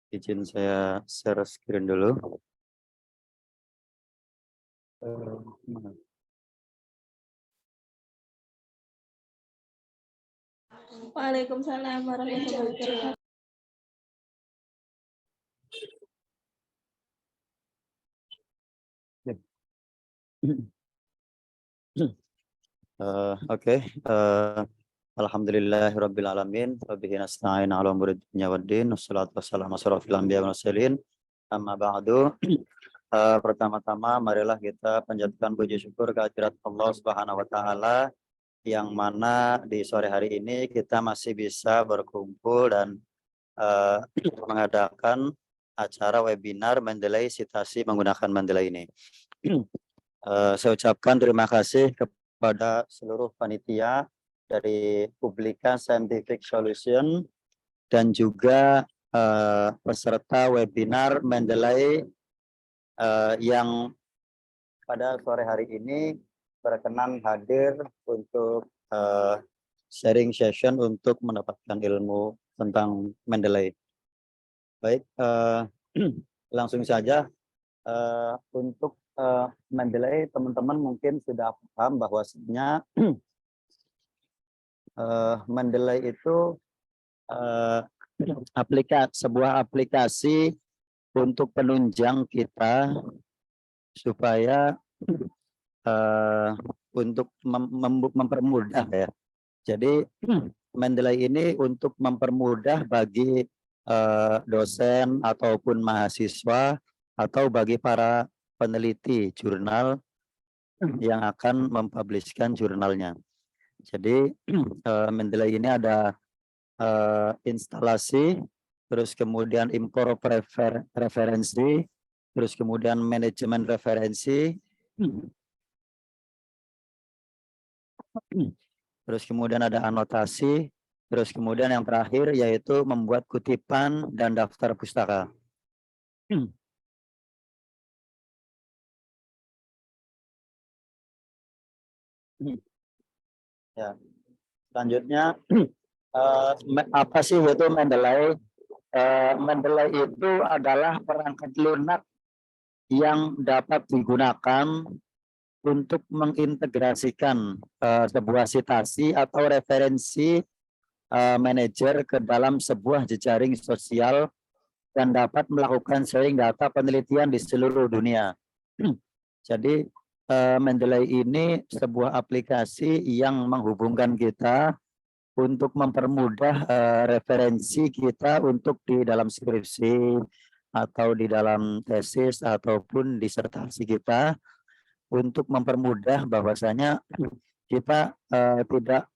Izin saya share screen dulu. Waalaikumsalam warahmatullahi wabarakatuh. Oke. Alhamdulillahirabbil alamin. Wabihi nasta'in 'ala umuri dunya waddin. Wassalatu wassalamu ala asyrofil anbiya'i wal mursalin. Amma ba'du. Pertama-tama marilah kita panjatkan puji syukur kehadirat Allah Subhanahu wa taala yang mana di sore hari ini kita masih bisa berkumpul dan mengadakan acara webinar Mendeley Citasi menggunakan Mendeley ini. Saya ucapkan terima kasih kepada seluruh panitia dari Publika Scientific Solution dan juga peserta webinar Mendeley yang pada sore hari ini berkenan hadir untuk sharing session untuk mendapatkan ilmu tentang Mendeley. Baik, langsung saja untuk Mendeley, teman-teman mungkin sudah paham bahwasanya Mendeley itu sebuah aplikasi untuk penunjang kita supaya untuk mempermudah ya. Jadi Mendeley ini untuk mempermudah bagi dosen ataupun mahasiswa atau bagi para peneliti jurnal yang akan mempublishkan jurnalnya. Jadi Mendeley ini ada instalasi, terus kemudian import referensi, terus kemudian manajemen referensi, terus kemudian ada anotasi, terus kemudian yang terakhir yaitu membuat kutipan dan daftar pustaka. Ya, selanjutnya apa sih itu Mendeley? Mendeley itu adalah perangkat lunak yang dapat digunakan untuk mengintegrasikan sebuah citasi atau referensi manajer ke dalam sebuah jejaring sosial dan dapat melakukan sharing data penelitian di seluruh dunia. Jadi Mendeley ini sebuah aplikasi yang menghubungkan kita untuk mempermudah referensi kita untuk di dalam skripsi atau di dalam tesis ataupun disertasi kita, untuk mempermudah bahwasanya kita tidak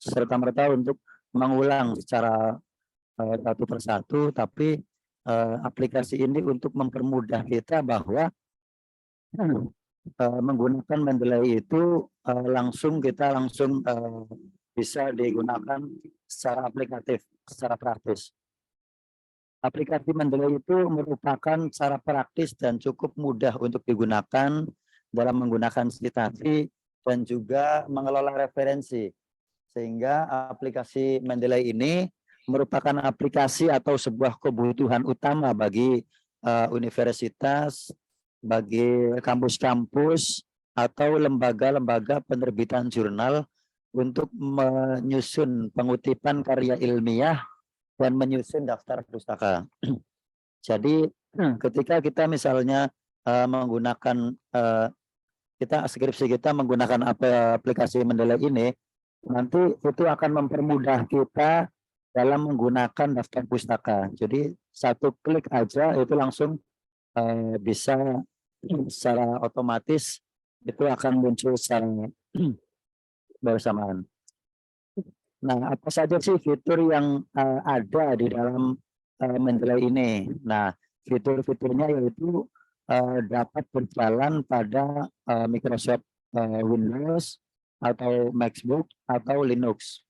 serta-merta untuk mengulang secara satu persatu, tapi aplikasi ini untuk mempermudah kita bahwa menggunakan Mendeley itu kita langsung bisa digunakan secara aplikatif, secara praktis. Aplikasi Mendeley itu merupakan cara praktis dan cukup mudah untuk digunakan dalam menggunakan citasi dan juga mengelola referensi. Sehingga aplikasi Mendeley ini merupakan aplikasi atau sebuah kebutuhan utama bagi universitas, bagi kampus-kampus atau lembaga-lembaga penerbitan jurnal untuk menyusun pengutipan karya ilmiah dan menyusun daftar pustaka. Jadi ketika kita misalnya menggunakan skripsi kita menggunakan aplikasi Mendeley ini, nanti itu akan mempermudah kita dalam menggunakan daftar pustaka. Jadi satu klik aja itu langsung bisa secara otomatis itu akan muncul secara bersamaan. Nah, apa saja sih fitur yang ada di dalam Mendeley ini? Nah, fitur-fiturnya yaitu dapat berjalan pada Microsoft Windows atau MacBook atau Linux.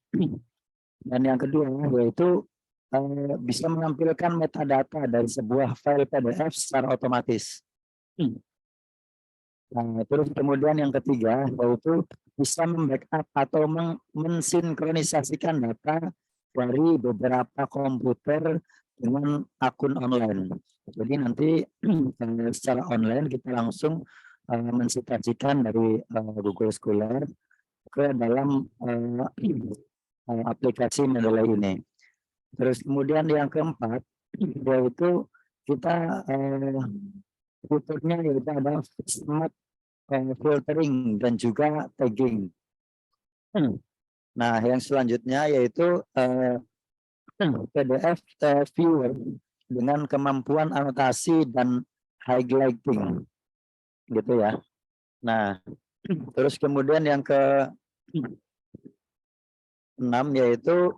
Dan yang kedua yaitu bisa menampilkan metadata dari sebuah file PDF secara otomatis. Nah, terus kemudian yang ketiga yaitu bisa membackup atau mensinkronisasikan data dari beberapa komputer dengan akun online. Jadi nanti secara online kita langsung mensitasikan dari Google Scholar ke dalam aplikasi Mendeley ini. Terus kemudian yang keempat yaitu kita fiturnya yaitu ada smart filtering dan juga tagging. Nah, yang selanjutnya yaitu PDF viewer dengan kemampuan anotasi dan highlighting, gitu ya. Nah, terus kemudian yang ke 6 yaitu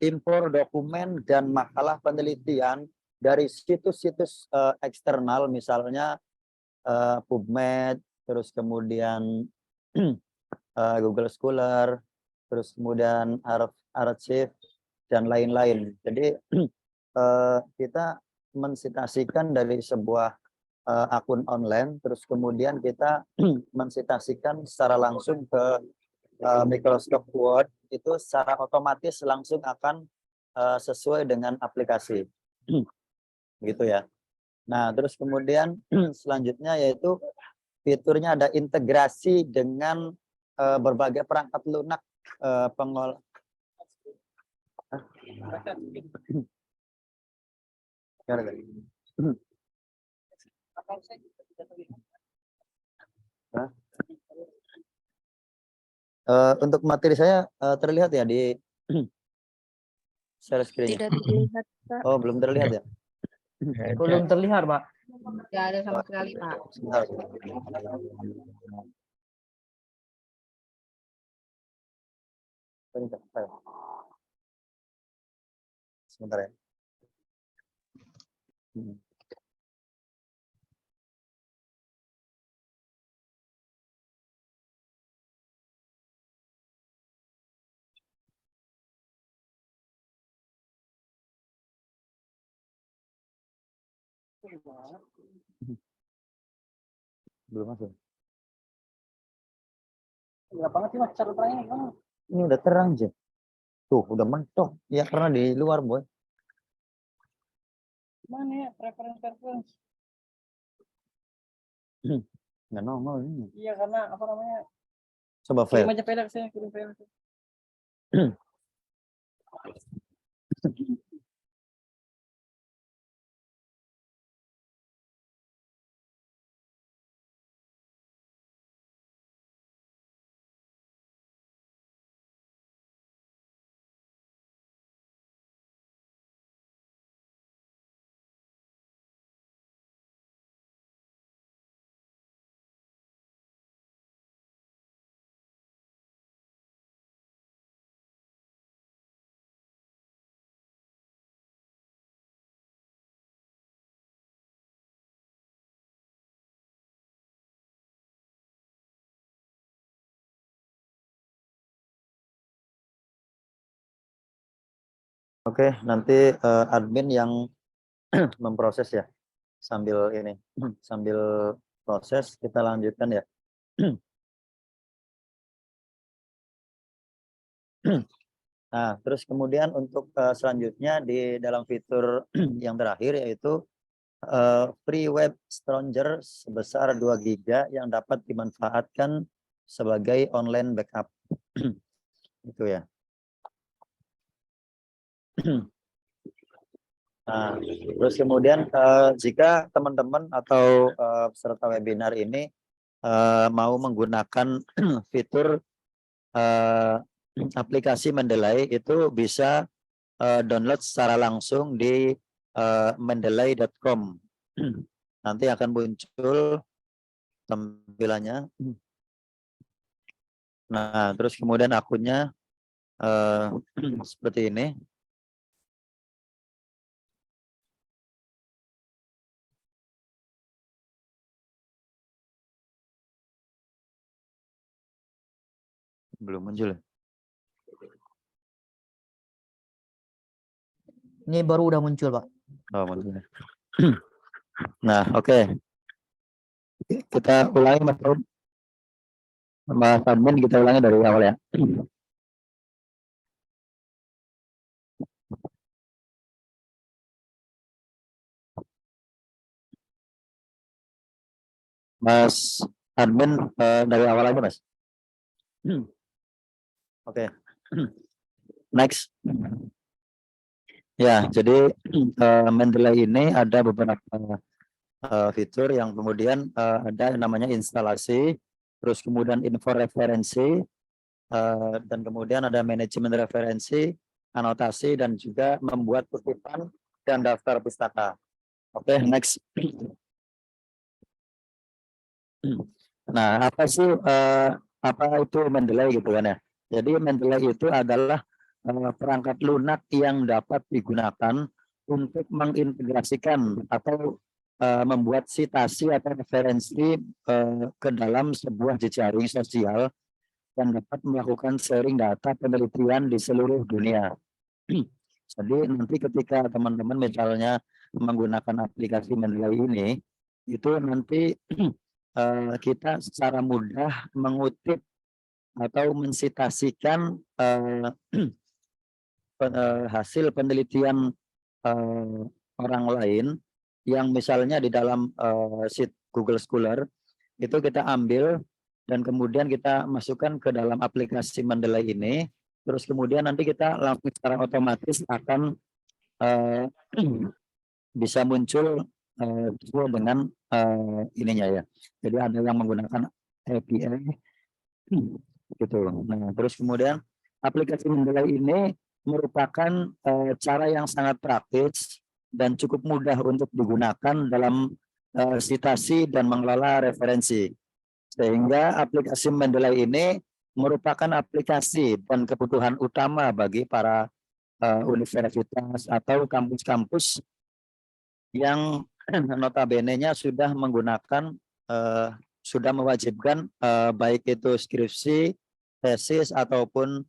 impor dokumen dan makalah penelitian dari situs-situs eksternal, misalnya PubMed, terus kemudian Google Scholar, terus kemudian Archive dan lain-lain. Jadi kita mensitasikan dari sebuah akun online, terus kemudian kita mensitasikan secara langsung ke Microsoft Word, itu secara otomatis langsung akan sesuai dengan aplikasi. Gitu ya. Nah, terus kemudian selanjutnya yaitu fiturnya ada integrasi dengan berbagai perangkat lunak pengolah. Untuk materi saya terlihat ya di share screen. Tidak terlihat, Pak. Oh, belum terlihat ya? Belum terlihat, Pak. Tidak ada sama sekali, Pak. Sebentar. Sebentar ya. Belum masuk. Enggak banget sih, Mas, cara terangnya. Ini udah terang, Je. Tuh, udah mentok. Ya, karena di luar, Boy. Mana ya preference? Nggak normal ini. Iya, karena apa namanya? Coba Kirim file. aja file saya, kirim file. Oke, nanti admin yang memproses ya. Sambil ini, sambil proses kita lanjutkan ya. Nah, terus kemudian untuk selanjutnya di dalam fitur yang terakhir yaitu free web storage sebesar 2 GB yang dapat dimanfaatkan sebagai online backup. Itu ya. Nah, terus kemudian jika teman-teman atau peserta webinar ini mau menggunakan fitur aplikasi Mendeley, itu bisa download secara langsung di mendeley.com. Nanti akan muncul tampilannya. Nah, terus kemudian akunnya seperti ini. Belum muncul. Ini baru udah muncul, Pak. Oh, muncul. Nah, oke. Kita ulangi, Mas Rum. Mas admin, kita ulangi dari awal ya. Mas admin dari awal aja Mas. Oke. Next. Ya, jadi Mendeley ini ada beberapa fitur yang kemudian ada yang namanya instalasi, terus kemudian info referensi, dan kemudian ada manajemen referensi, anotasi, dan juga membuat kutipan dan daftar pustaka. Oke, next. Nah, apa sih apa itu Mendeley gitu kan ya? Jadi Mendeley itu adalah perangkat lunak yang dapat digunakan untuk mengintegrasikan atau membuat citasi atau referensi ke dalam sebuah jejaring sosial yang dapat melakukan sharing data penelitian di seluruh dunia. Jadi nanti ketika teman-teman misalnya menggunakan aplikasi Mendeley ini, itu nanti kita secara mudah mengutip atau mensitasikan hasil penelitian orang lain yang misalnya di dalam Google Scholar itu kita ambil dan kemudian kita masukkan ke dalam aplikasi Mendeley ini, terus kemudian nanti kita langsung secara otomatis akan bisa muncul sesuai dengan ininya ya. Jadi ada yang menggunakan API gitu. Nah, terus kemudian aplikasi Mendeley ini merupakan cara yang sangat praktis dan cukup mudah untuk digunakan dalam citasi dan mengelola referensi. Sehingga aplikasi Mendeley ini merupakan aplikasi dan kebutuhan utama bagi para universitas atau kampus-kampus yang notabene-nya sudah menggunakan sudah mewajibkan baik itu skripsi, tesis ataupun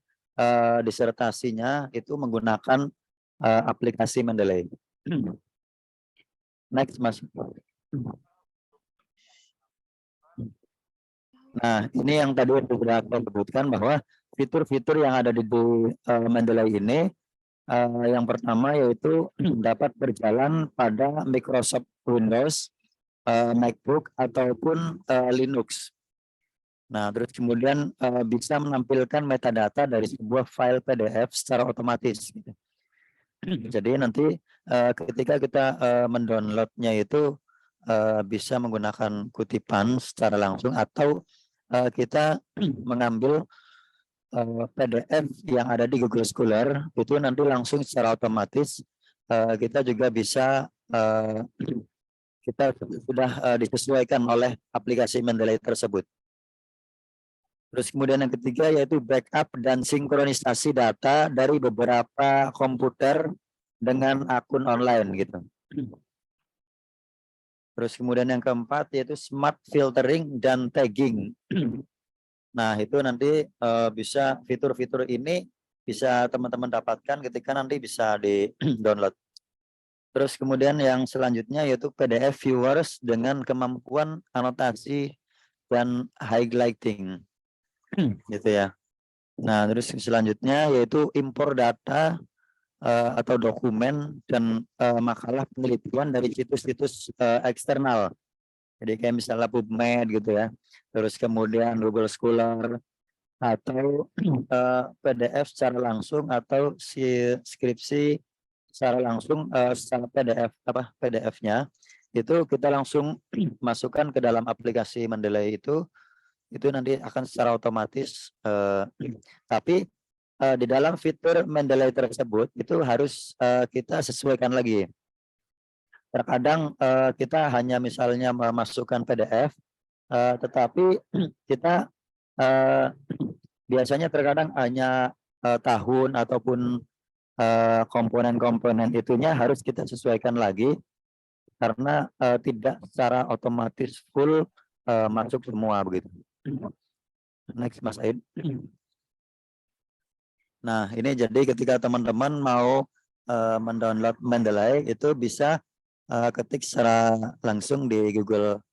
disertasinya itu menggunakan aplikasi Mendeley. Next, Mas. Nah, ini yang tadi sudah saya sebutkan bahwa fitur-fitur yang ada di Mendeley ini yang pertama yaitu dapat berjalan pada Microsoft Windows, MacBook ataupun Linux. Nah, terus kemudian bisa menampilkan metadata dari sebuah file PDF secara otomatis. Jadi nanti ketika kita mendownloadnya itu bisa menggunakan kutipan secara langsung atau kita mengambil PDF yang ada di Google Scholar itu nanti langsung secara otomatis kita juga bisa kita sudah disesuaikan oleh aplikasi Mendeley tersebut. Terus kemudian yang ketiga yaitu backup dan sinkronisasi data dari beberapa komputer dengan akun online gitu. Terus kemudian yang keempat yaitu smart filtering dan tagging. Nah, itu nanti bisa fitur-fitur ini bisa teman-teman dapatkan ketika nanti bisa di-download. Terus kemudian yang selanjutnya yaitu PDF viewers dengan kemampuan anotasi dan highlighting. Gitu ya. Nah, terus selanjutnya yaitu impor data atau dokumen dan makalah penelitian dari situs-situs eksternal. Jadi kayak misalnya PubMed gitu ya. Terus kemudian Google Scholar atau PDF secara langsung atau skripsi secara langsung secara PDF-nya itu kita langsung masukkan ke dalam aplikasi Mendeley itu nanti akan secara otomatis tapi di dalam fitur Mendeley tersebut itu harus kita sesuaikan lagi. Terkadang kita hanya misalnya memasukkan PDF tetapi kita biasanya terkadang hanya tahun ataupun komponen-komponen itunya harus kita sesuaikan lagi karena tidak secara otomatis full masuk semua begitu. Next, Mas Aid. Nah, ini jadi ketika teman-teman mau mendownload Mendeley itu bisa ketik secara langsung di Google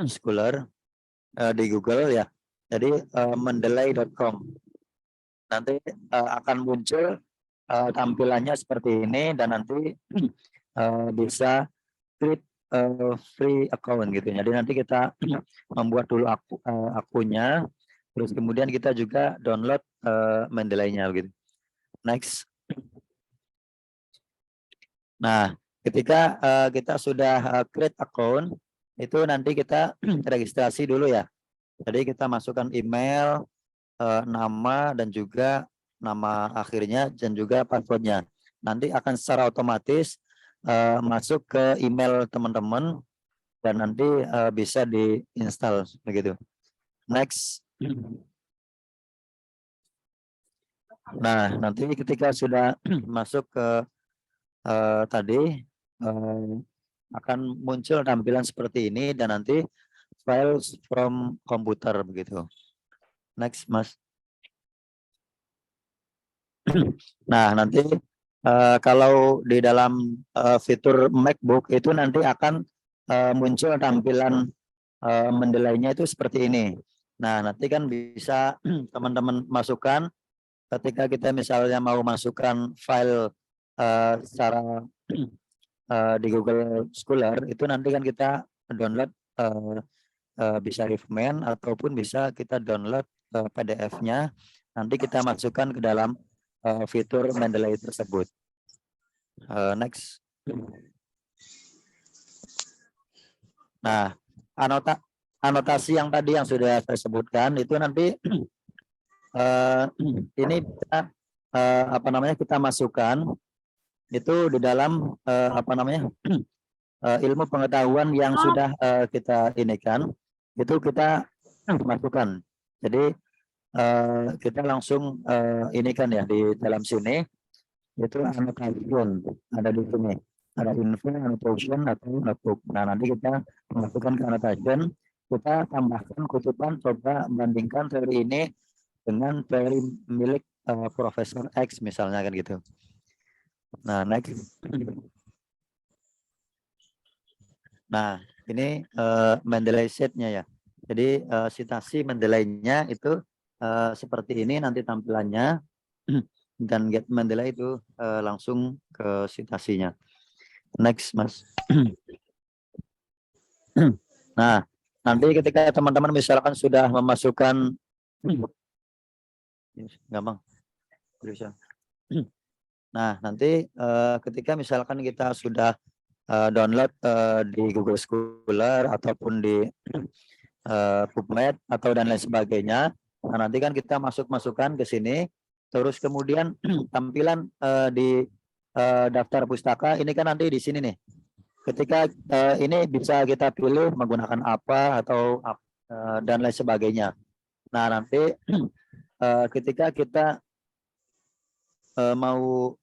Scholar di Google ya. Jadi mendeley.com. Nanti akan muncul tampilannya seperti ini dan nanti bisa klik free account gitu. Jadi nanti kita membuat dulu akunnya, terus kemudian kita juga download Mendeley-nya gitu. Next. Nah, ketika kita sudah create account, itu nanti kita registrasi dulu ya. Jadi kita masukkan email, nama dan juga nama akhirnya dan juga passwordnya. Nanti akan secara otomatis masuk ke email teman-teman dan nanti bisa diinstal begitu. Next. Nah, nanti ketika sudah masuk ke tadi akan muncul tampilan seperti ini dan nanti files from komputer begitu. Next, Mas. Nah, nanti kalau di dalam fitur MacBook itu nanti akan muncul tampilan Mendeley-nya itu seperti ini. Nah, nanti kan bisa teman-teman masukkan ketika kita misalnya mau masukkan file secara di Google Scholar itu nanti kan kita download bisa Riffman ataupun bisa kita download PDF-nya. Nanti kita masukkan ke dalam fitur Mendeley tersebut. Next. Nah, anotasi yang tadi yang sudah saya sebutkan itu nanti ini kita kita masukkan itu di dalam ilmu pengetahuan yang sudah kita inikan itu kita masukkan. Jadi kita langsung inikan ya di dalam sini itu annotation ada di sini, ada info, annotation atau notebook. Nah, nanti kita masukkan ke annotation, kita tambahkan kutipan, coba bandingkan teori ini dengan teori milik Profesor X misalnya kan gitu. Nah, next. Nah, ini Mendeley set-nya ya. Jadi citasi Mendeley-nya itu seperti ini nanti tampilannya dan get Mendeley itu langsung ke citasinya. Next, Mas. Nah, nanti ketika teman-teman misalkan sudah memasukkan gampang. Nah, nanti ketika misalkan kita sudah download di Google Scholar ataupun di PubMed atau dan lain sebagainya. Nah, nanti kan kita masukkan ke sini, terus kemudian tampilan di daftar pustaka ini kan nanti di sini nih. Ketika ini bisa kita pilih menggunakan apa atau dan lain sebagainya. Nah, nanti ketika kita mau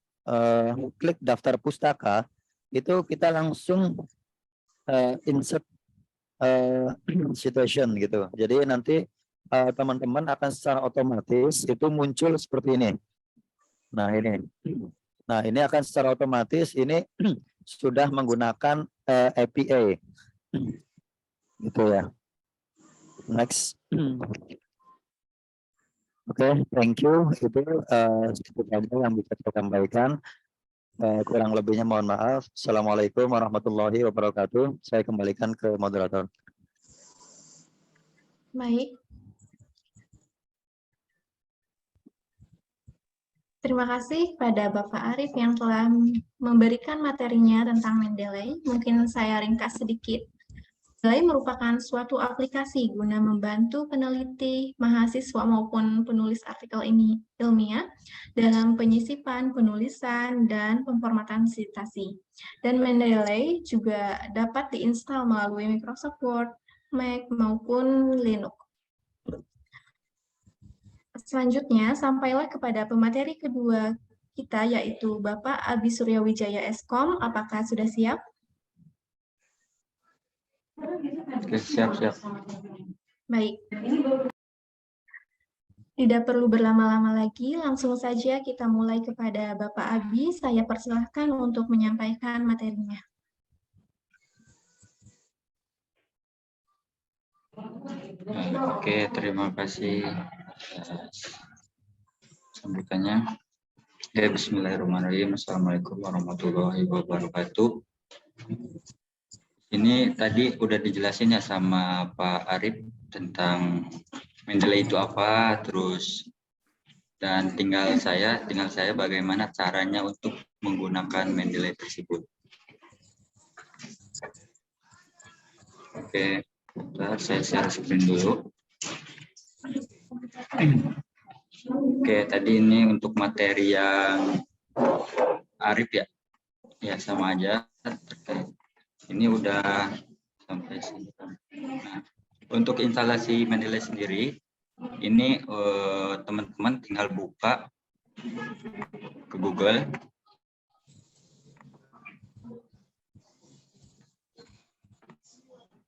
klik daftar pustaka, itu kita langsung insert situation gitu. Jadi nanti teman-teman akan secara otomatis itu muncul seperti ini. Nah, ini. Nah, ini akan secara otomatis ini sudah menggunakan APA. Gitu ya. Next. Oke, thank you. Itu sedikit saja yang bisa saya sampaikan. Kurang lebihnya mohon maaf. Assalamualaikum warahmatullahi wabarakatuh. Saya kembalikan ke moderator. Baik. Terima kasih pada Bapak Arif yang telah memberikan materinya tentang Mendeley. Mungkin saya ringkas sedikit. Mendeley merupakan suatu aplikasi guna membantu peneliti, mahasiswa maupun penulis artikel ilmiah dalam penyisipan, penulisan, dan pemformatan citasi. Dan Mendeley juga dapat diinstal melalui Microsoft Word, Mac, maupun Linux. Selanjutnya, sampailah kepada pemateri kedua kita, yaitu Bapak Abi Suryawijaya Eskom. Apakah sudah siap? Oke, siap. Baik. Tidak perlu berlama-lama lagi, langsung saja kita mulai kepada Bapak Abi. Saya persilahkan untuk menyampaikan materinya. Oke, terima kasih sambutannya. Bismillahirrahmanirrahim. Assalamualaikum warahmatullahi wabarakatuh. Ini tadi udah dijelasin ya sama Pak Arif tentang Mendeley itu apa, terus dan tinggal saya bagaimana caranya untuk menggunakan Mendeley tersebut. Oke, bentar, saya share screen dulu. Oke, tadi ini untuk materi yang Arif ya, ya sama aja terkait. Ini udah sampai sini. Nah, untuk instalasi Mendeley sendiri, ini teman-teman tinggal buka ke Google.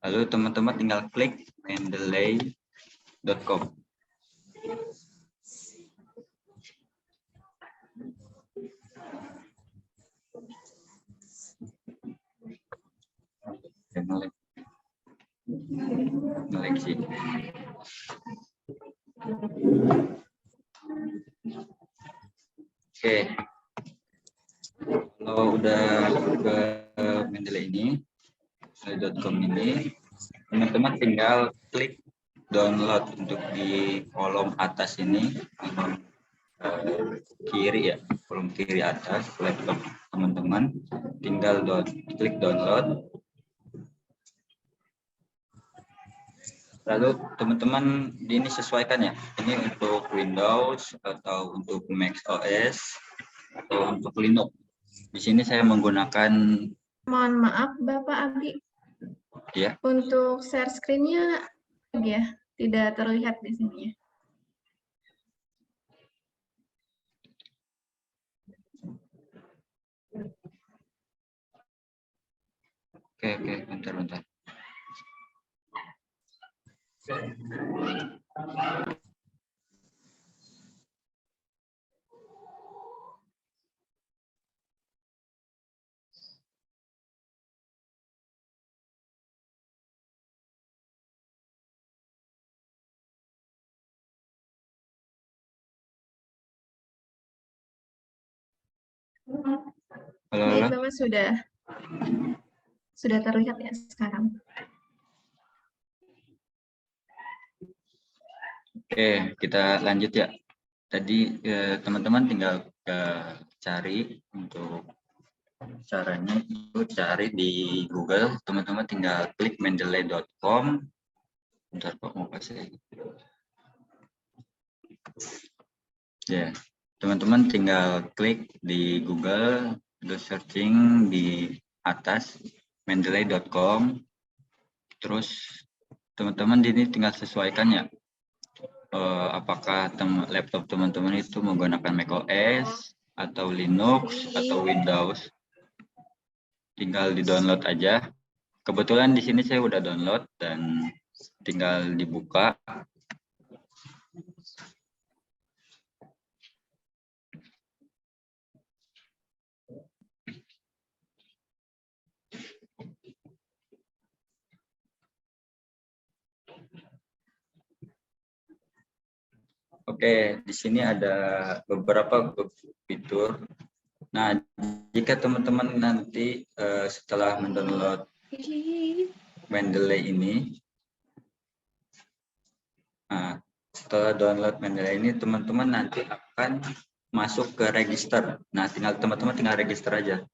Lalu teman-teman tinggal klik mendeley.com. Ngelag sih. Oke. Kalau udah ke Mendeley ini, mendeley.com ini, teman-teman tinggal klik download untuk di kolom atas ini, kolom kiri ya, kolom kiri atas laptop teman-teman, tinggal klik download. Lalu teman-teman ini sesuaikan ya, ini untuk Windows atau untuk Mac OS atau untuk Linux. Di sini saya menggunakan. Mohon maaf Bapak Abi. Ya. Untuk share screen-nya ya, tidak terlihat di sini ya. Oke, bentar. Baik, Bapak sudah terlihat ya sekarang. Oke, kita lanjut ya. Tadi teman-teman tinggal cari untuk caranya itu cari di Google. Teman-teman tinggal klik mendeley.com. Bentar Pak, mau kasih. Ya, teman-teman tinggal klik di Google, searching di atas mendeley.com. Terus teman-teman ini tinggal sesuaikan ya. Apakah laptop teman-teman itu menggunakan macOS atau Linux atau Windows. Tinggal di-download aja. Kebetulan di sini saya udah download dan tinggal dibuka. Oke, di sini ada beberapa fitur. Nah, jika teman-teman nanti setelah mendownload Mendeley ini, setelah download Mendeley ini, teman-teman nanti akan masuk ke register. Nah, teman-teman tinggal register aja.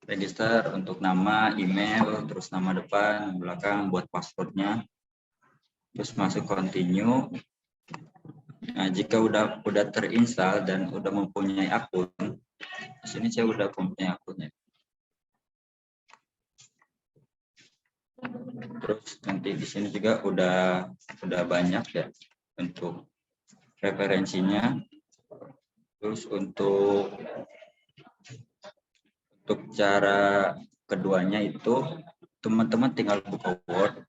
Register untuk nama, email, terus nama depan, belakang, buat passwordnya. Terus masuk continue. Nah, jika udah terinstall dan udah mempunyai akun, di sini saya udah mempunyai akunnya. Terus nanti di sini juga udah banyak ya untuk referensinya. Terus untuk cara keduanya itu teman-teman tinggal buka Word.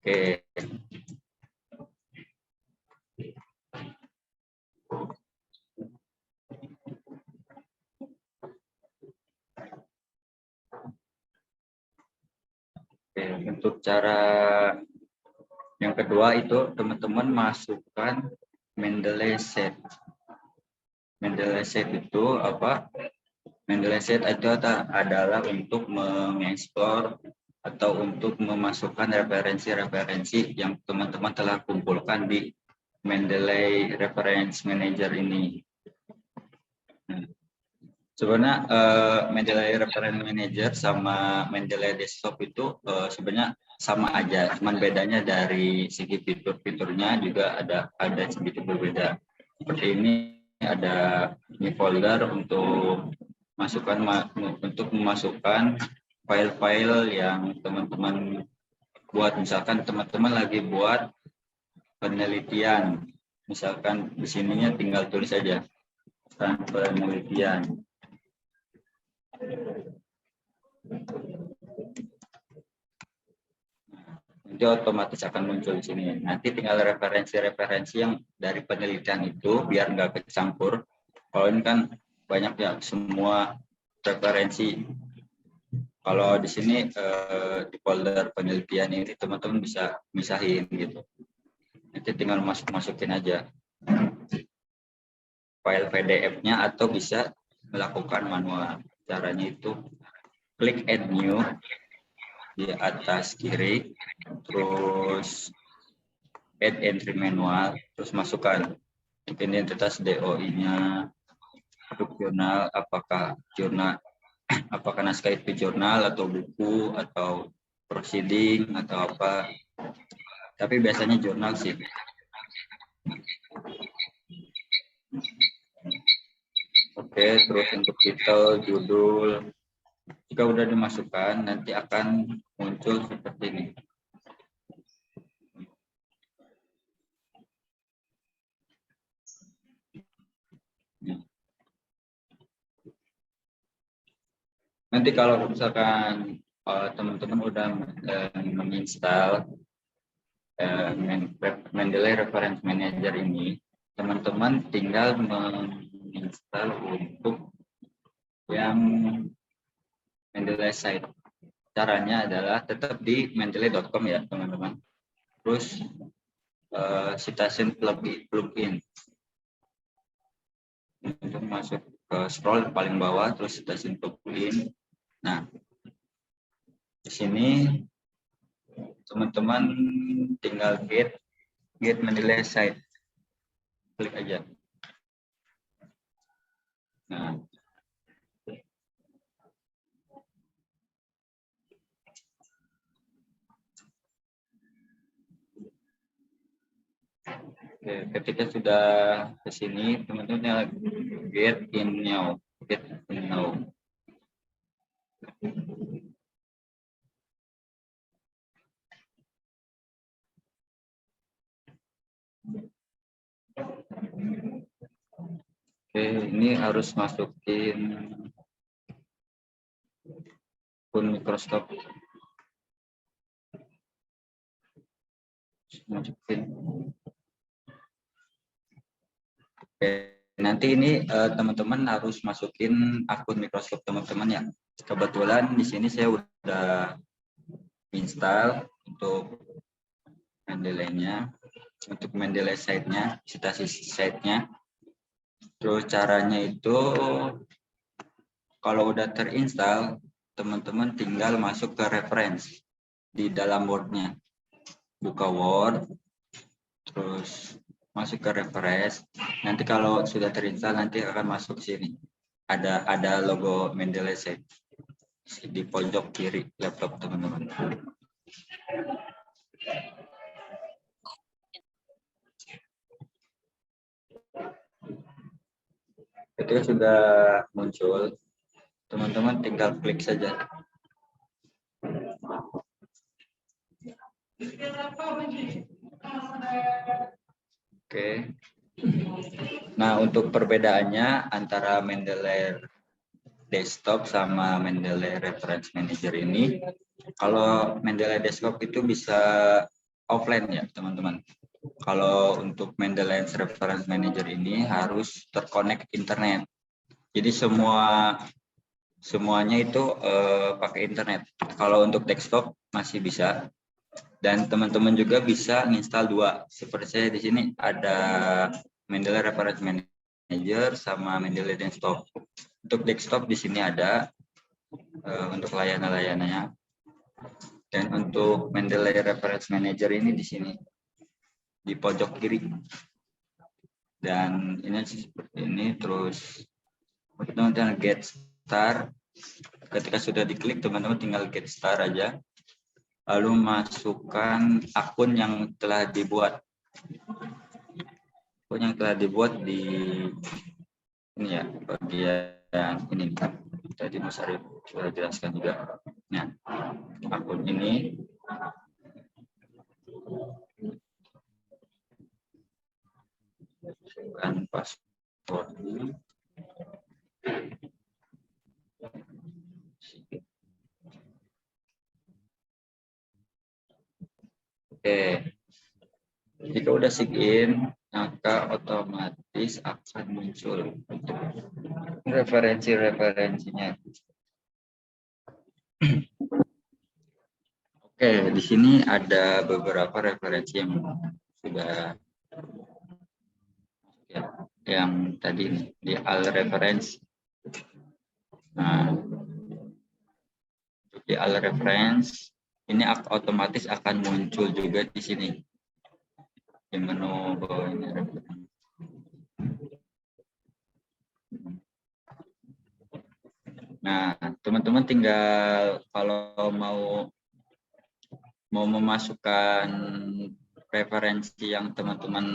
Oke. Untuk cara yang kedua itu teman-teman masukkan Mendeley set. Mendeley set itu apa? Mendeley set itu adalah untuk mengeksplor atau untuk memasukkan referensi-referensi yang teman-teman telah kumpulkan di Mendeley Reference Manager ini. Sebenarnya Mendeley Reference Manager sama Mendeley Desktop itu sebenarnya sama aja, cuman bedanya dari segi fitur-fiturnya juga ada sedikit berbeda. Seperti ini ada new folder untuk memasukkan file-file yang teman-teman buat. Misalkan teman-teman lagi buat penelitian, misalkan di sininya tinggal tulis aja penelitian. Nanti otomatis akan muncul di sini. Nanti tinggal referensi-referensi yang dari penelitian itu biar nggak kecampur. Kalau ini kan banyak ya semua referensi. Kalau di sini di folder penelitian ini teman-teman bisa misahin gitu. Nanti tinggal masukin aja file PDF-nya atau bisa melakukan manual. Caranya itu klik add new di atas kiri, terus add entry manual, terus masukkan identitas DOI-nya, untuk jurnal, apakah naskah itu jurnal atau buku atau proceeding atau apa. Tapi biasanya jurnal sih. Oke, terus untuk titel, judul, jika udah dimasukkan nanti akan muncul seperti ini. Nanti kalau misalkan teman-teman udah menginstal Mendeley Reference Manager ini, teman-teman tinggal menginstal untuk yang Mendeley site. Caranya adalah tetap di mendeley.com ya teman-teman. Terus citation plugin. Untuk masuk ke scroll paling bawah, terus citation plugin. Nah, di sini teman-teman tinggal get Mendeley site. Klik aja. Nah, oke, ketika sudah ke sini, teman-teman get in now. Oke, ini harus masukin akun Microsoft. Oke, nanti ini teman-teman harus masukin akun Microsoft teman-teman ya. Kebetulan di sini saya udah install untuk Mendeley-nya, untuk Mendeley site-nya, citasi site-nya. Terus caranya itu kalau udah terinstall, teman-teman tinggal masuk ke reference di dalam Word-nya. Buka Word, terus masuk ke reference. Nanti kalau sudah terinstall nanti akan masuk sini. Ada logo Mendeley site di pojok kiri laptop teman-teman. Ketika sudah muncul, teman-teman tinggal klik saja. Oke. Nah, untuk perbedaannya antara Mendeley Desktop sama Mendeley Reference Manager ini, kalau Mendeley Desktop itu bisa offline ya, teman-teman. Kalau untuk Mendeley Reference Manager ini harus terkonek internet. Jadi semua semuanya itu pakai internet. Kalau untuk desktop masih bisa. Dan teman-teman juga bisa install 2. Seperti saya di sini ada Mendeley Reference Manager sama Mendeley Desktop. Untuk desktop di sini ada untuk layanan-layanannya. Dan untuk Mendeley Reference Manager ini di sini di pojok kiri. Dan ini seperti ini, terus teman-teman get start. Ketika sudah diklik, teman-teman tinggal get start aja. Lalu masukkan akun yang telah dibuat. Akun yang telah dibuat di ini ya, bagian ini. Tadi Mas Arif sudah jelaskan juga. Nah, akun ini masukkan password dulu. Oke, jika udah sign, maka otomatis akan muncul referensi-referensinya. Oke, di sini ada beberapa referensi yang sudah ya, yang tadi nih, di all reference. Nah, di all reference ini otomatis akan muncul juga di sini di menu bawah ini. Nah, teman-teman tinggal kalau mau memasukkan referensi yang teman-teman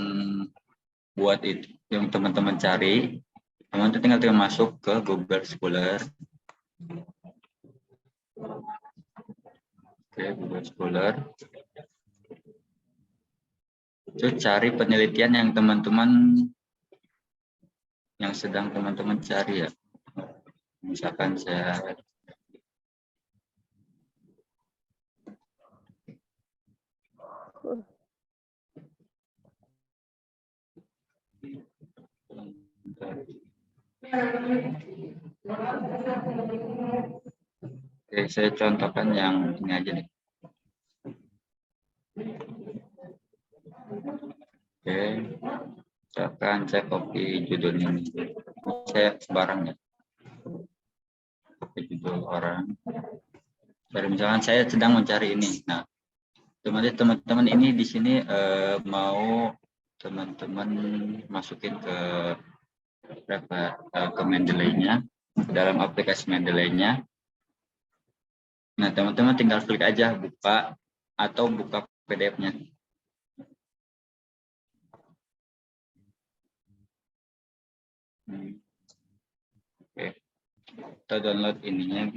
buat itu, yang teman-teman cari, teman-teman tinggal masuk ke Google Scholar. Oke, Google Scholar. Terus cari penelitian yang teman-teman yang sedang teman-teman cari ya. Misalkan saya Oke, saya contohkan yang ini aja nih. Oke, misalkan saya copy judul ini. Saya sembarang ya. Copy judul orang. Dari misalkan saya sedang mencari ini. Nah, teman-teman ini di sini mau teman-teman masukin ke Mendeley-nya, dalam aplikasi Mendeley-nya. Nah, teman-teman tinggal klik aja buka atau buka PDF-nya. Oke, kita download ininya.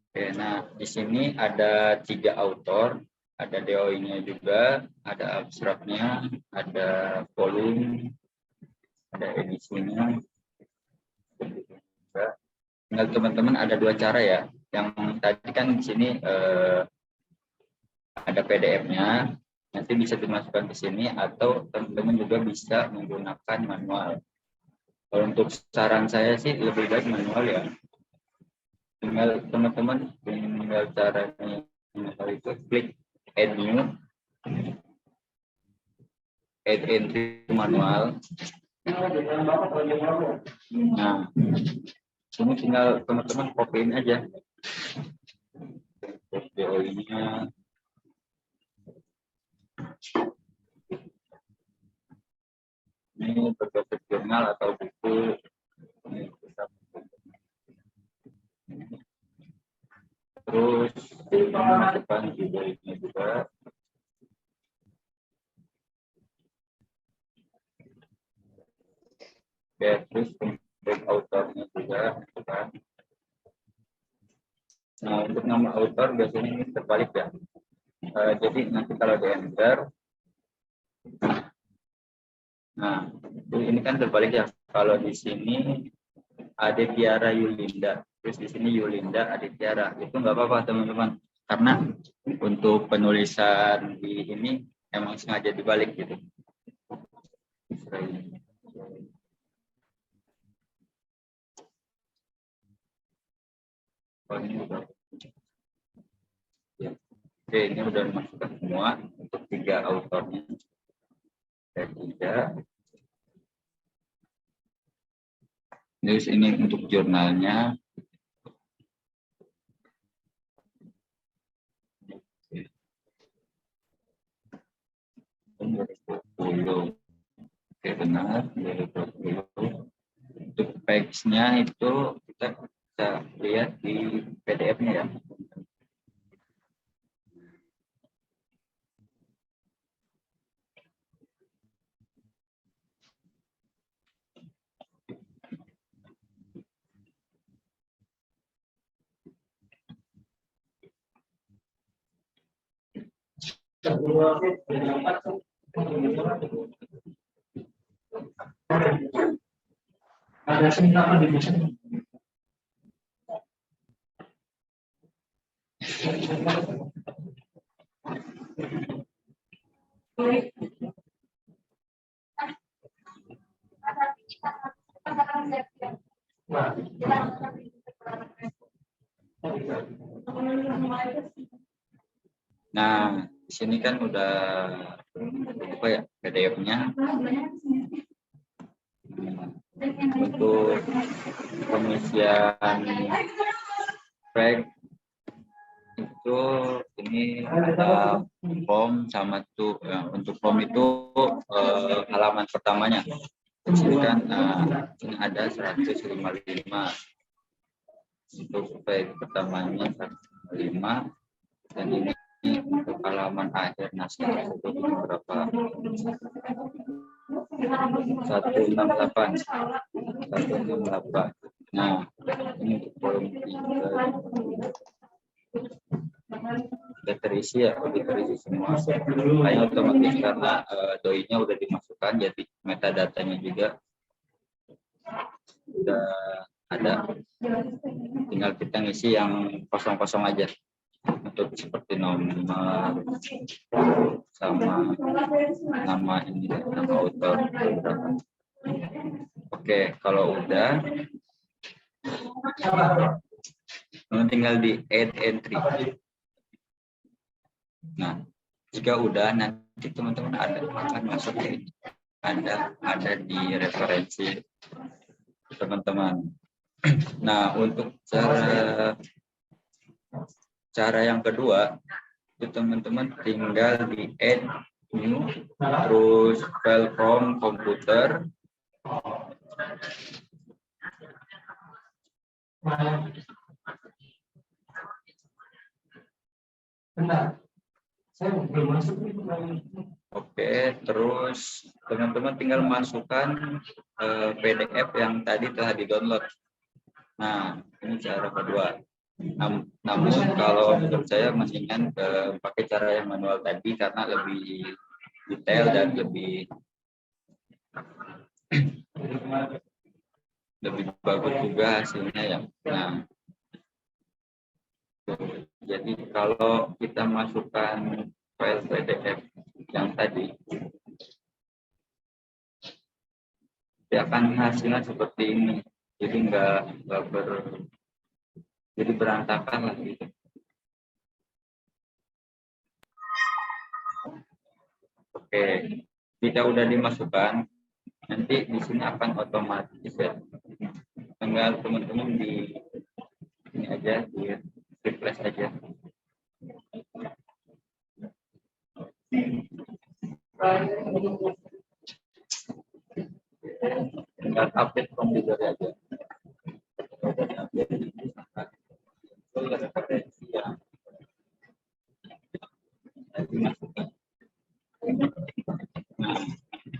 Oke, nah di sini ada 3 author, ada DOI-nya juga, ada abstraknya, ada volume, ada edisinya. Tinggal teman-teman ada 2 cara ya. Yang tadi kan di sini ada PDF-nya, nanti bisa dimasukkan ke sini atau teman-teman juga bisa menggunakan manual. Kalau untuk saran saya sih lebih baik manual ya. Tinggal teman-teman tinggal caranya itu klik add new, add entry manual. Nah, ini tinggal teman-teman copyin aja DOI-nya. Ini berbasis jurnal atau buku. Ini bisa. Terus masukkan judulnya juga. Ya, terus untuk autornya juga. Nah, untuk nama autor biasanya ini terbalik ya. Jadi nanti kalau di enter, nah ini kan terbalik ya. Kalau di sini Aditya Yulinda, terus di sini Yulinda Aditya, itu nggak apa-apa teman-teman, karena untuk penulisan di ini emang sengaja dibalik gitu. Oh, ini udah. Ya. Oke, ini udah dimasukkan semua untuk 3 autornya. Ada 3. Terus ini untuk jurnalnya. Oke, benar. 2020. Untuk page-nya itu kita bisa lihat di PDF-nya ya. Ada singkatan di sini. Nah, di sini kan udah apa ya PDF-nya. Untuk pengisian track itu ini ada form sama tuh ya, untuk form itu halaman pertamanya. Di sini kan ini ada 155 untuk track pertamanya 155 dan ini untuk halaman akhir naskah tersebut berapa? 168. Nah, ini untuk kolom 3 sudah terisi ya, udah terisi semua. Hanya otomatis karena doi-nya udah dimasukkan, jadi metadatanya juga udah ada. Tinggal kita ngisi yang kosong-kosong aja. Untuk seperti nomor sama nama ini, nama author. Oke, kalau udah tinggal di add entry. Nah, jika udah nanti teman-teman akan masuk ke ada di referensi teman-teman. Nah, untuk cara yang kedua itu teman-teman tinggal di add new, terus file from komputer. Benar. Saya belum masuk. Oke, terus teman-teman tinggal masukkan PDF yang tadi telah di-download. Nah, ini cara kedua. Namun kalau menurut saya mendingan pakai cara yang manual tadi karena lebih detail dan lebih bagus juga hasilnya ya. Nah, jadi kalau kita masukkan file PDF yang tadi, dia akan hasilnya seperti ini. Jadi jadi berantakan lah gitu. Oke, jika udah dimasukkan, nanti di sini akan otomatis ya. Tinggal teman-teman di ini aja, di refresh aja. Tinggal update komputer aja.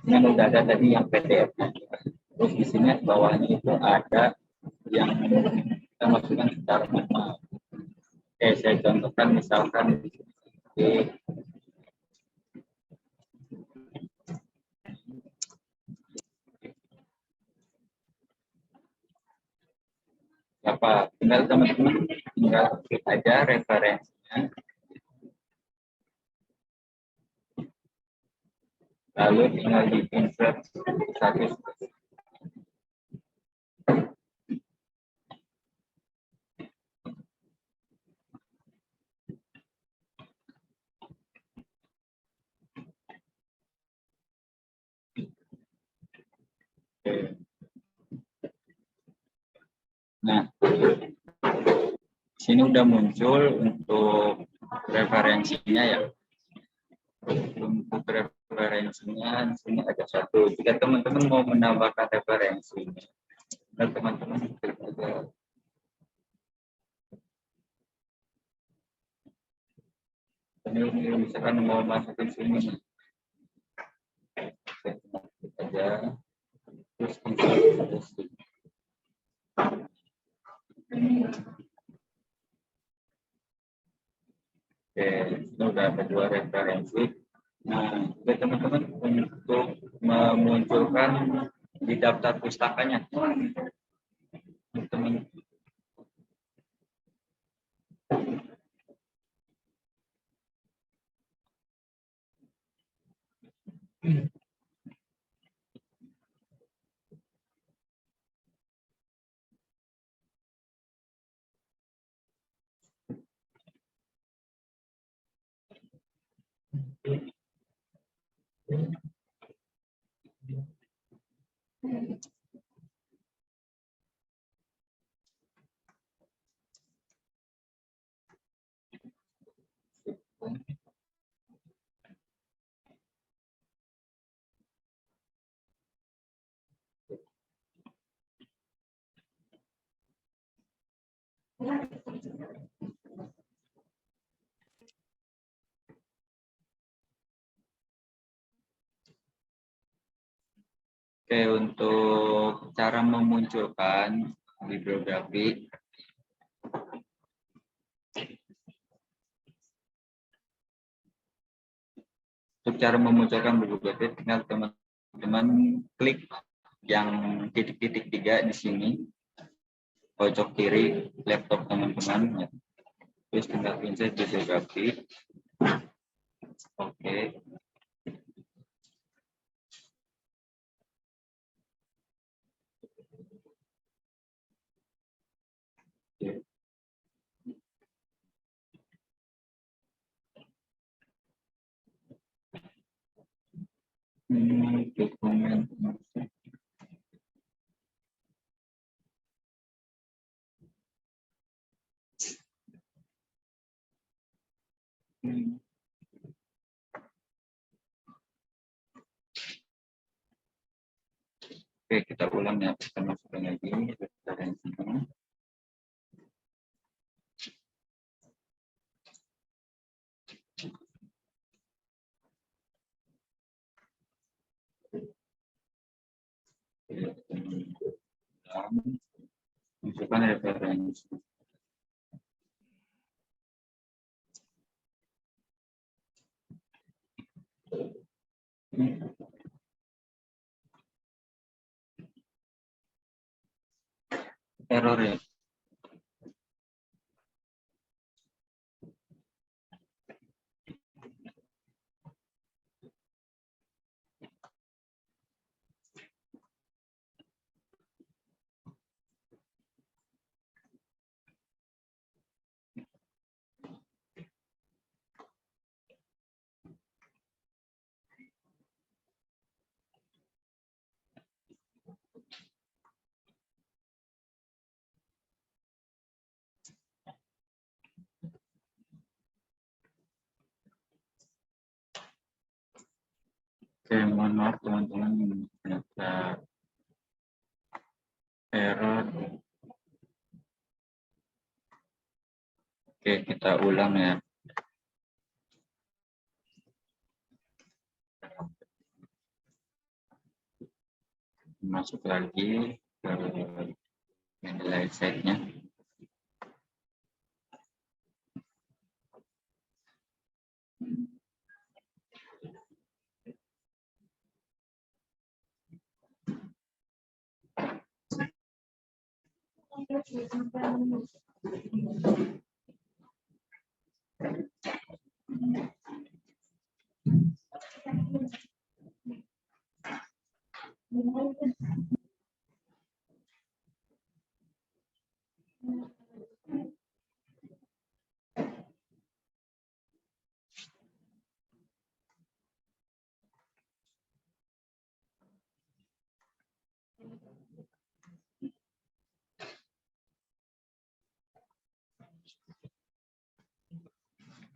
Nah, udah ada tadi yang PDF. Terus di sini bawahnya itu ada yang kita masukkan secara manual. Oke, saya contohkan misalkan di apa, tinggal teman-teman tinggal klik aja referensinya, lalu tinggal di insert status. sini udah muncul untuk referensinya ya. Untuk referensinya di sini ada satu. Jika teman-teman mau menambahkan referensinya, dan teman-teman klik aja. Ini misalkan mau masukin sini, klik aja, terus insert. Oke, ini udah ada 2 referensi. Nah, juga teman-teman untuk memunculkan di daftar pustakanya. Teman Oke, untuk cara memunculkan bibliografi, tinggal teman-teman klik yang titik-titik 3 di sini, pojok kiri laptop teman-teman, ya. Terus tinggal insert bibliografi. Oke. Dokumen. Oke, kita ulang ya, kita masukkan lagi referensinya. Masukkan referensi. Error ya. Oke, mohon maaf teman-teman, ternyata error. Oke, kita ulang ya. Masuk lagi ke Mendeley site-nya.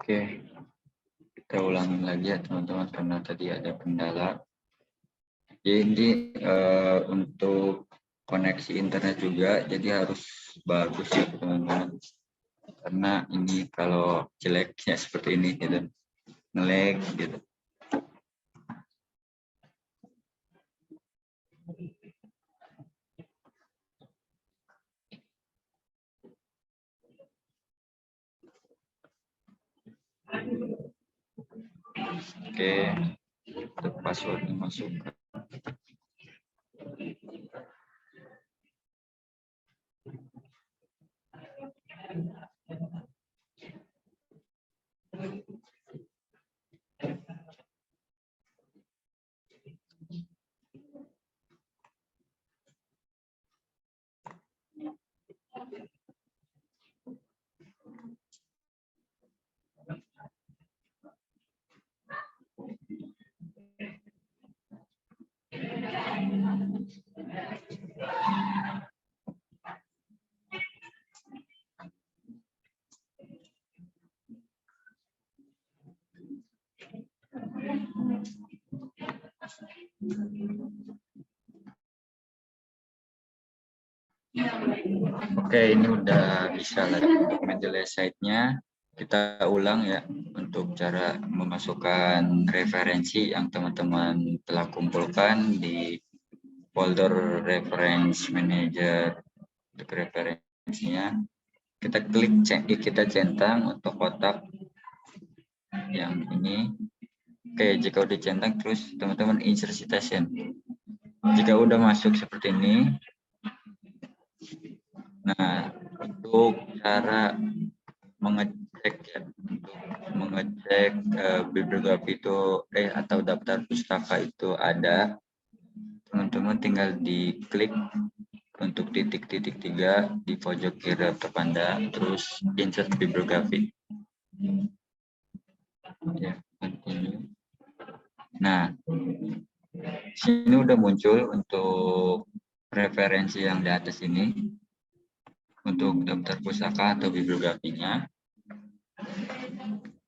Oke, kita ulangin lagi ya teman-teman karena tadi ada kendala. Jadi untuk koneksi internet juga, jadi harus bagus ya teman-teman. Karena ini kalau jeleknya seperti ini gitu, nge-lag gitu. Oke, untuk passwordnya masuk. Oke, ini udah bisa lah untuk Mendeley site-nya. Kita ulang ya untuk cara memasukkan referensi yang teman-teman telah kumpulkan di folder reference manager. Untuk referensinya kita klik kita centang untuk kotak yang ini. Oke, jika udah centang terus teman-teman insert citation. Jika udah masuk seperti ini, nah untuk cara mengecek ya, untuk mengecek bibliografi itu atau daftar pustaka itu ada, teman-teman tinggal diklik untuk titik-titik 3 di pojok kiri atau Anda, terus insert bibliografi. Ya, continue. Nah, sini udah muncul untuk referensi yang di atas ini untuk daftar pustaka atau bibliografinya.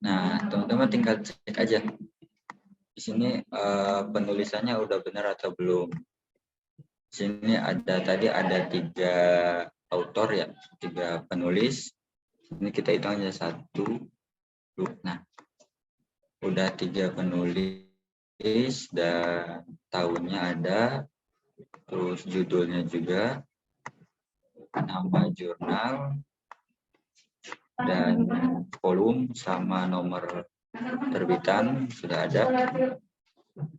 Nah, teman-teman tinggal cek aja di sini penulisannya udah benar atau belum. Di sini tadi ada 3 autor ya, 3 penulis. Ini kita hitung aja 1, 2. Nah, udah 3 penulis dan tahunnya ada, terus judulnya juga, nama jurnal, dan volume sama nomor terbitan sudah ada.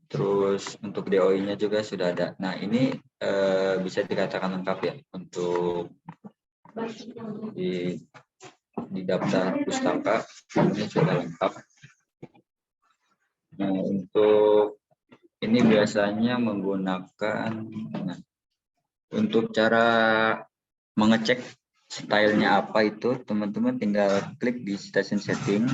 Terus untuk DOI-nya juga sudah ada. Nah, ini bisa dikatakan lengkap ya untuk di daftar pustaka ini sudah lengkap. Nah, untuk ini biasanya menggunakan untuk cara mengecek stylenya apa itu, teman-teman tinggal klik di citation setting,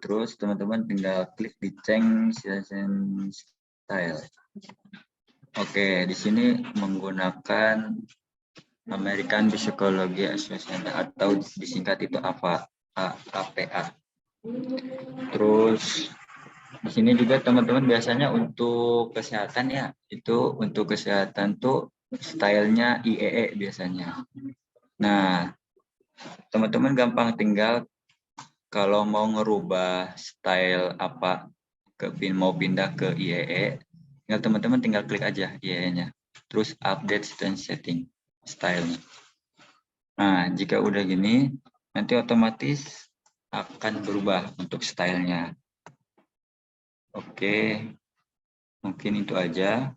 terus teman-teman tinggal klik di change citation style. Oke, di sini menggunakan American Psychology Association atau disingkat itu APA. Terus di sini juga teman-teman biasanya untuk kesehatan ya, itu untuk kesehatan tuh stylenya IEE biasanya. Nah, teman-teman gampang tinggal kalau mau ngerubah style apa mau pindah ke IEE, teman-teman tinggal klik aja IEE-nya, terus update setting stylenya. Nah, jika udah gini, nanti otomatis akan berubah untuk stylenya. Oke, mungkin itu aja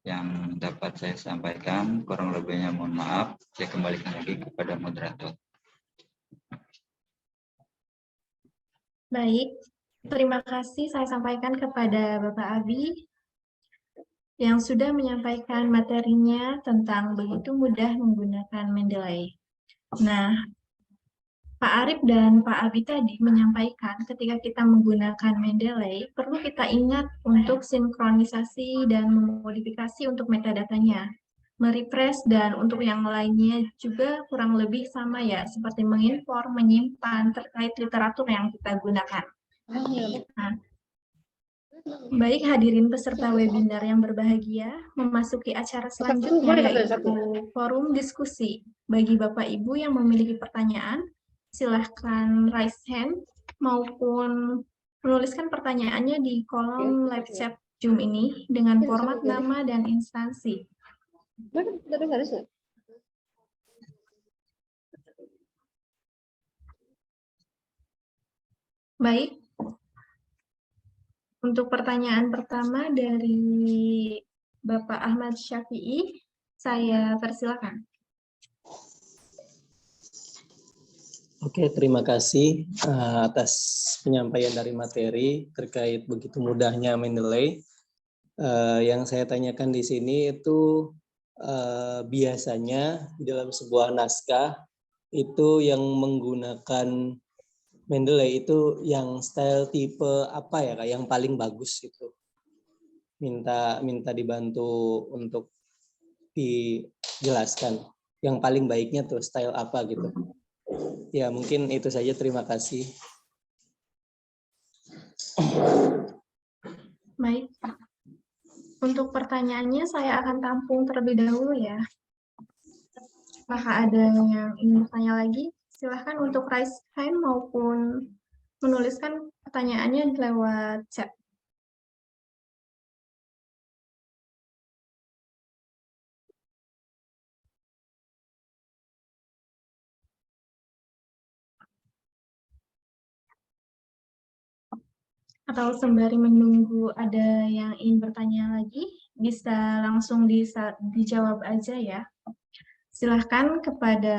yang dapat saya sampaikan. Kurang lebihnya mohon maaf. Saya kembalikan lagi kepada moderator. Baik, terima kasih saya sampaikan kepada Bapak Abi yang sudah menyampaikan materinya tentang begitu mudah menggunakan Mendeley. Nah, Pak Arif dan Pak Abi tadi menyampaikan ketika kita menggunakan Mendeley, perlu kita ingat untuk sinkronisasi dan memodifikasi untuk metadatanya. merefresh, dan untuk yang lainnya juga kurang lebih sama ya, seperti mengimpor, menyimpan terkait literatur yang kita gunakan. Nah, baik hadirin peserta webinar yang berbahagia, memasuki acara selanjutnya yaitu forum diskusi. Bagi Bapak Ibu yang memiliki pertanyaan, silahkan raise hand maupun menuliskan pertanyaannya di kolom live chat Zoom ini dengan format nama dan instansi. Baik, untuk pertanyaan pertama dari Bapak Ahmad Syafi'i, saya persilakan. Oke, terima kasih atas penyampaian dari materi terkait begitu mudahnya Mendeley. Yang saya tanyakan di sini itu biasanya di dalam sebuah naskah itu yang menggunakan Mendeley itu yang style tipe apa ya Kak, yang paling bagus itu? Minta dibantu untuk dijelaskan. Yang paling baiknya tuh style apa gitu. Ya, mungkin itu saja. Terima kasih. Baik, untuk pertanyaannya saya akan tampung terlebih dahulu ya. Apakah ada yang ingin bertanya lagi? Silahkan untuk raise hand maupun menuliskan pertanyaannya lewat chat. Atau sembari menunggu ada yang ingin bertanya lagi, bisa langsung dijawab aja ya. Silahkan kepada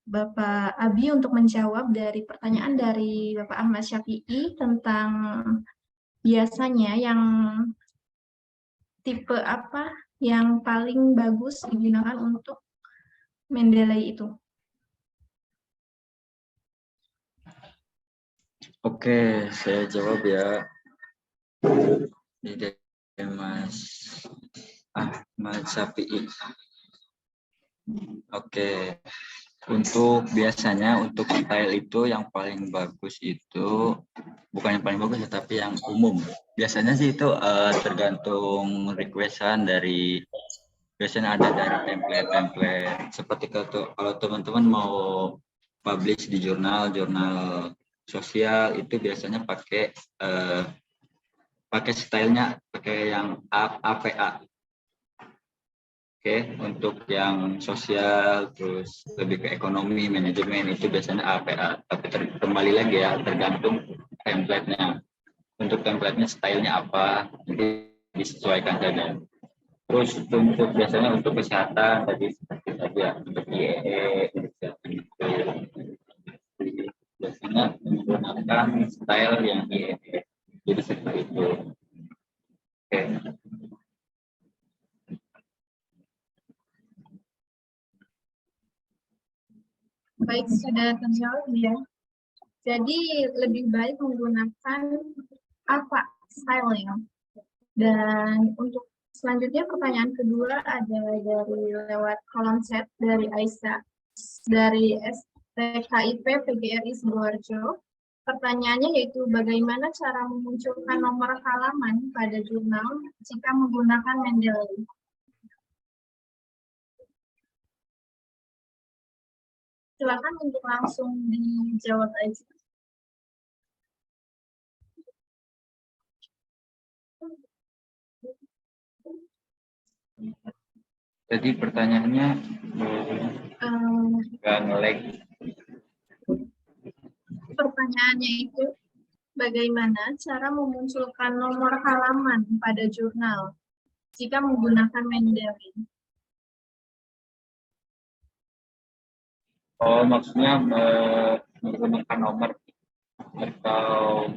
Bapak Abi untuk menjawab dari pertanyaan dari Bapak Ahmad Syafi'i tentang biasanya yang tipe apa yang paling bagus digunakan untuk Mendeley itu. Oke, saya jawab ya. Ini dari Mas Ahmad Syafi'i. Oke, untuk biasanya untuk style itu yang paling bagus itu bukan yang paling bagus tapi yang umum. Biasanya sih itu tergantung requestan dari, biasanya ada dari template seperti kalau teman-teman mau publish di jurnal sosial itu biasanya pakai stylenya pakai yang APA. Oke, untuk yang sosial terus lebih ke ekonomi manajemen itu biasanya APA. Tapi kembali lagi ya tergantung template-nya. Untuk template-nya stylenya apa nanti disesuaikan saja. Terus untuk biasanya untuk kesehatan tadi seperti tadi ya untuk IEE, biasanya menggunakan style yang IEE. Jadi seperti itu. Oke. Baik, sudah terjawab ya. Jadi lebih baik menggunakan apa style-nya. Dan untuk selanjutnya pertanyaan kedua ada dari lewat kolom chat dari Aisyah dari STKIP PGRI Sidoarjo. Pertanyaannya yaitu bagaimana cara memunculkan nomor halaman pada jurnal jika menggunakan Mendeley? Silakan untuk langsung dijawab aja. Jadi pertanyaannya nggak nge-lag. Pertanyaannya itu bagaimana cara memunculkan nomor halaman pada jurnal jika menggunakan Mendeley? Oh, maksudnya menggunakan nomor atau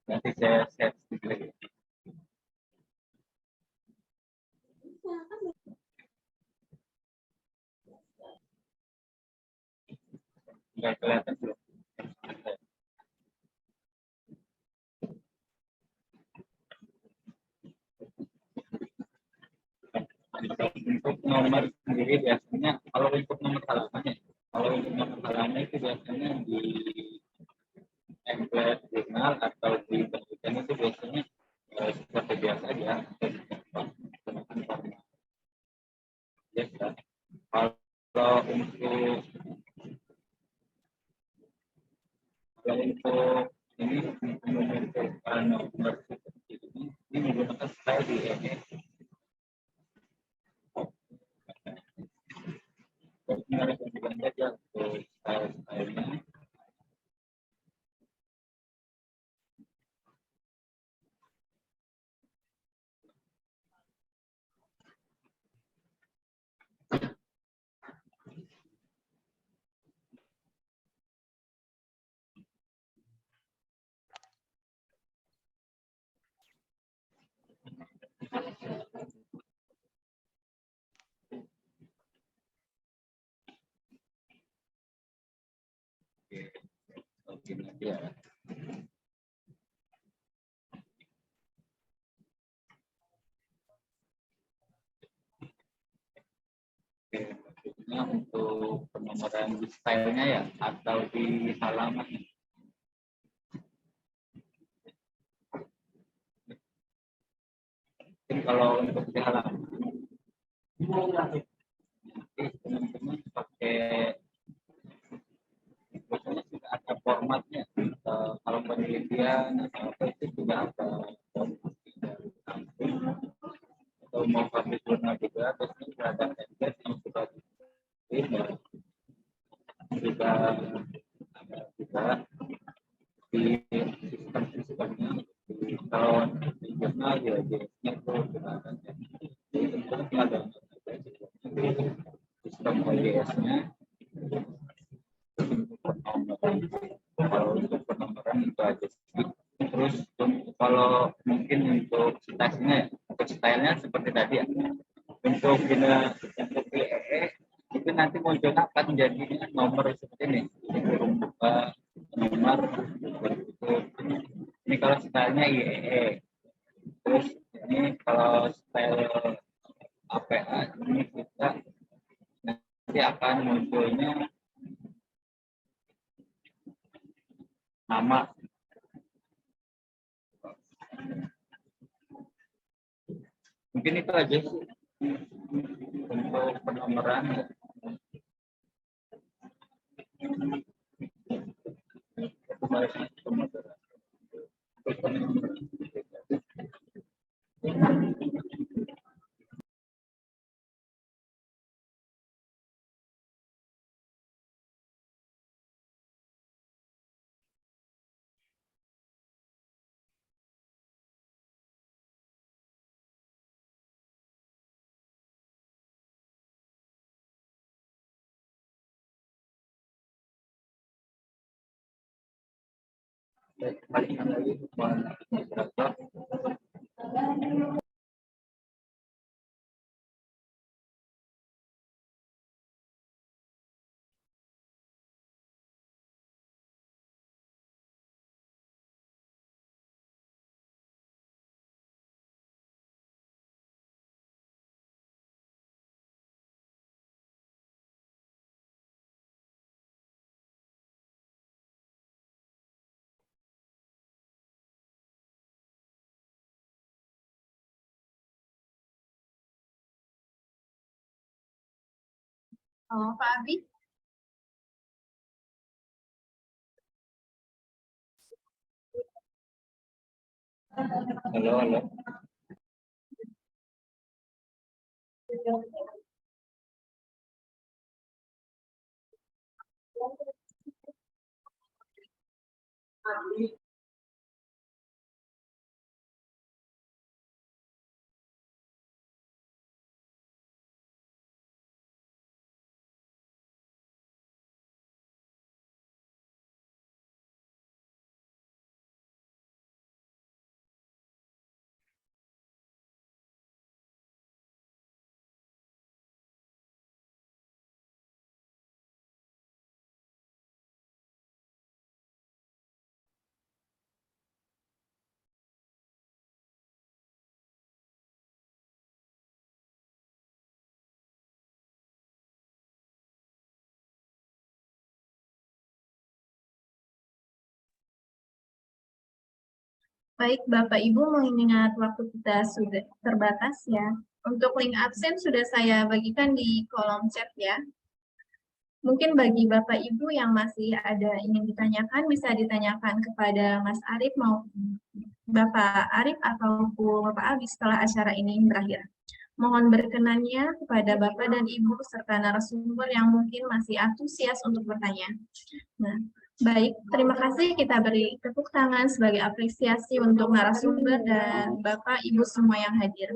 nanti saya set lagi. Nggak kelihatan belum? sendiri biasanya kalau untuk nomor halamannya, itu biasanya di template jurnal atau di penelitian itu biasanya seperti biasa aja. Biasa. Kalau untuk ini menentukan nomor seperti ini menggunakan style di ini. Harus menunjukkan saja untuk style-stylenya. Oke, nanti ya. Oke, maksudnya untuk penomoran di stylenya ya atau di halaman. Mungkin kalau untuk di halaman nanti teman-teman pakai biasanya sudah ada formatnya. Kalau penelitian atau apa itu sudah ada format atau mau publish jurnal juga terus sudah ada template yang sudah dibuat juga ada juga di sistemnya kalau di jurnal ya biasanya itu sudah ada template ada sistem OJS-nya. Kalau untuk penomoran itu aja sih. Terus kalau mungkin untuk stylenya seperti tadi ya. Untuk IEE itu nanti munculnya akan menjadi nomor seperti ini. Nomor itu. Ini kalau stylenya IEE. Terus ini kalau style APA ini kita nanti akan munculnya nama. Mungkin itu aja sih untuk penomoran. Halo, Pak Abi. Halo, halo. Baik, Bapak Ibu mengingat waktu kita sudah terbatas ya. Untuk link absen sudah saya bagikan di kolom chat ya. Mungkin bagi Bapak Ibu yang masih ada ingin ditanyakan, bisa ditanyakan kepada Mas Arif maupun Bapak Arif ataupun Bapak Abi setelah acara ini berakhir. Mohon berkenannya kepada Bapak dan Ibu serta narasumber yang mungkin masih antusias untuk bertanya. Nah, baik, terima kasih, kita beri tepuk tangan sebagai apresiasi untuk narasumber dan Bapak Ibu semua yang hadir.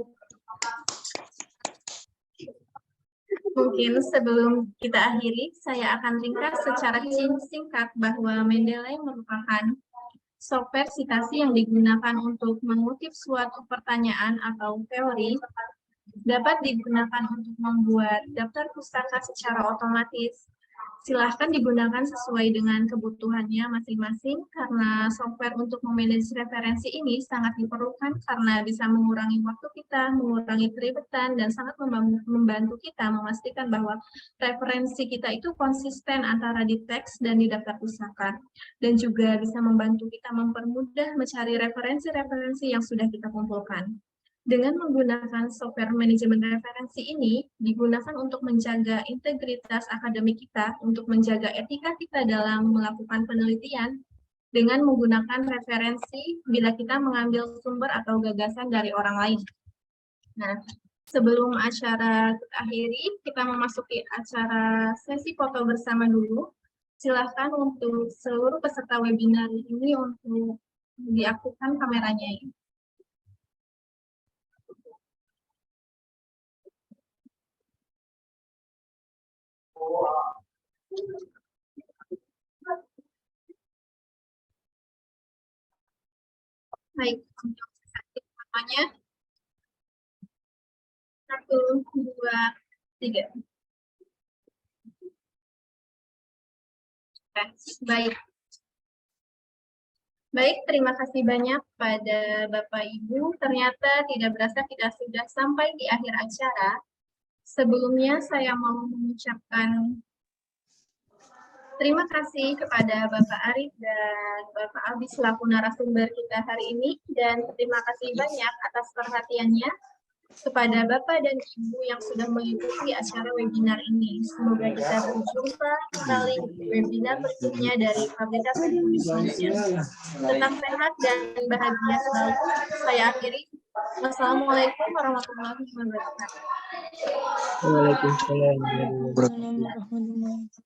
Mungkin sebelum kita akhiri, saya akan ringkas secara singkat bahwa Mendeley merupakan software citasi yang digunakan untuk mengutip suatu pertanyaan atau teori, dapat digunakan untuk membuat daftar pustaka secara otomatis. Silahkan digunakan sesuai dengan kebutuhannya masing-masing karena software untuk memanage referensi ini sangat diperlukan karena bisa mengurangi waktu kita, mengurangi keribetan, dan sangat membantu kita memastikan bahwa referensi kita itu konsisten antara di teks dan di daftar pustaka. Dan juga bisa membantu kita mempermudah mencari referensi-referensi yang sudah kita kumpulkan. Dengan menggunakan software manajemen referensi ini, digunakan untuk menjaga integritas akademik kita, untuk menjaga etika kita dalam melakukan penelitian, dengan menggunakan referensi bila kita mengambil sumber atau gagasan dari orang lain. Nah, sebelum acara kita akhiri, kita memasuki acara sesi foto bersama dulu. Silakan untuk seluruh peserta webinar ini untuk diaktifkan kameranya. Baik, untuk sesi pertamanya. 1, 2, 3. Baik. Baik, terima kasih banyak pada Bapak Ibu. Ternyata tidak berasa kita sudah sampai di akhir acara. Sebelumnya saya mau mengucapkan terima kasih kepada Bapak Arif dan Bapak Abi selaku narasumber kita hari ini. Dan terima kasih banyak atas perhatiannya kepada Bapak dan Ibu yang sudah mengikuti acara webinar ini. Semoga kita berjumpa kembali di webinar berikutnya dari Fakultas Ekonomi Indonesia. Tetap sehat dan bahagia selalu. Saya akhiri. Wassalamualaikum warahmatullahi wabarakatuh. Waalaikumsalam. Warahmatullahi wabarakatuh.